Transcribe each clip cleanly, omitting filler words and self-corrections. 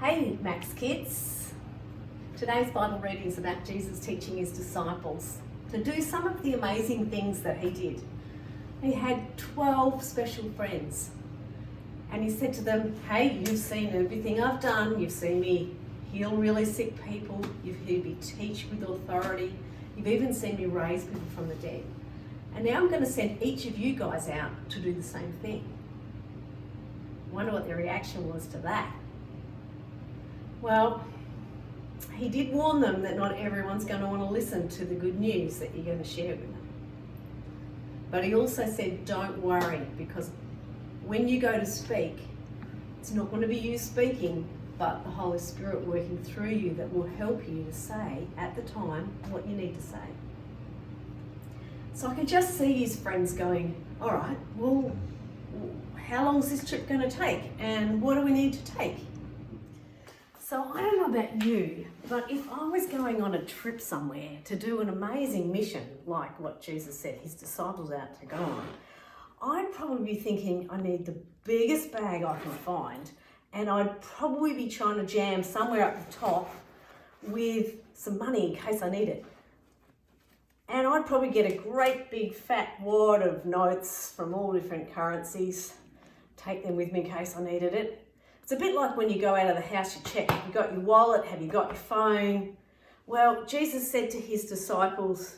Hey MACKs kids! Today's Bible reading is about Jesus teaching his disciples to do some of the amazing things that he did. He had 12 special friends and he said to them, hey, you've seen everything I've done. You've seen me heal really sick people. You've heard me teach with authority. You've even seen me raise people from the dead. And now I'm going to send each of you guys out to do the same thing. Wonder what their reaction was to that. Well, he did warn them that not everyone's going to want to listen to the good news that you're going to share with them. But he also said, don't worry, because when you go to speak, it's not going to be you speaking, but the Holy Spirit working through you that will help you to say at the time what you need to say. So I could just see his friends going, all right, well, how long is this trip going to take? And what do we need to take? So I don't know about you, but if I was going on a trip somewhere to do an amazing mission, like what Jesus said his disciples out to go on, I'd probably be thinking I need the biggest bag I can find, and I'd probably be trying to jam somewhere up the top with some money in case I need it. And I'd probably get a great big fat wad of notes from all different currencies, take them with me in case I needed it. It's a bit like when you go out of the house, you check, have you got your wallet, have you got your phone? Well, Jesus said to his disciples,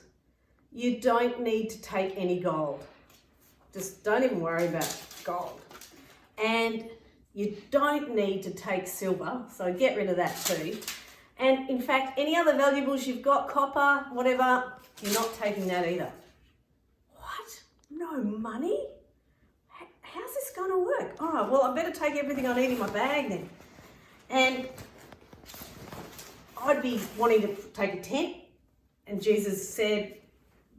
you don't need to take any gold. Just don't even worry about gold. And you don't need to take silver, so get rid of that too. And in fact, any other valuables you've got, copper, whatever, you're not taking that either. What? No money? How's this going to work? All right, well, I better take everything I need in my bag then. And I'd be wanting to take a tent. And Jesus said,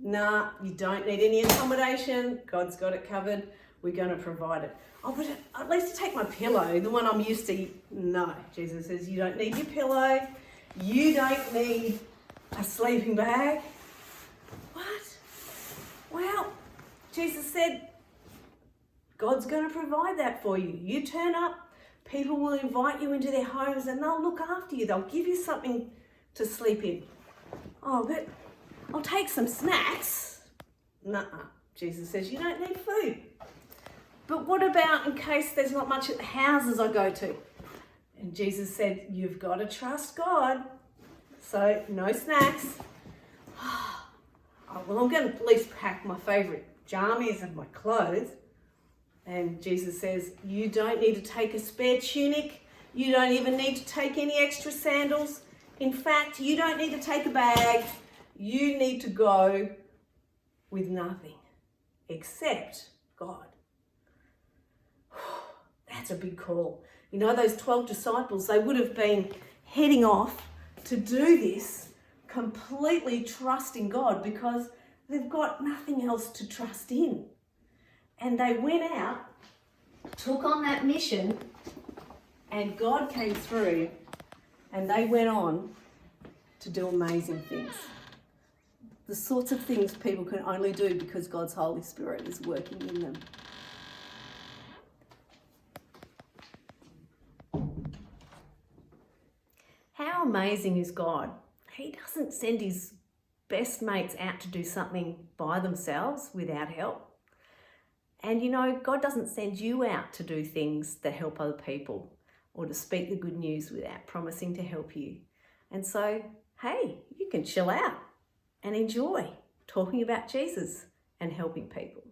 nah, you don't need any accommodation. God's got it covered. We're going to provide it. Oh, but at least to take my pillow, the one I'm used to. No, Jesus says, you don't need your pillow. You don't need a sleeping bag. What? Well, Jesus said, God's going to provide that for you. You turn up, people will invite you into their homes and they'll look after you. They'll give you something to sleep in. Oh, but I'll take some snacks. Nuh-uh. Jesus says you don't need food. But what about in case there's not much at the houses I go to? And Jesus said, you've got to trust God. So no snacks. Oh, well, I'm going to at least pack my favourite jammies and my clothes. And Jesus says, you don't need to take a spare tunic. You don't even need to take any extra sandals. In fact, you don't need to take a bag. You need to go with nothing except God. That's a big call. You know, those 12 disciples, they would have been heading off to do this completely trusting God because they've got nothing else to trust in. And they went out, took on that mission, and God came through, and they went on to do amazing things. The sorts of things people can only do because God's Holy Spirit is working in them. How amazing is God? He doesn't send his best mates out to do something by themselves without help. And you know, God doesn't send you out to do things that help other people or to speak the good news without promising to help you. And so, hey, you can chill out and enjoy talking about Jesus and helping people.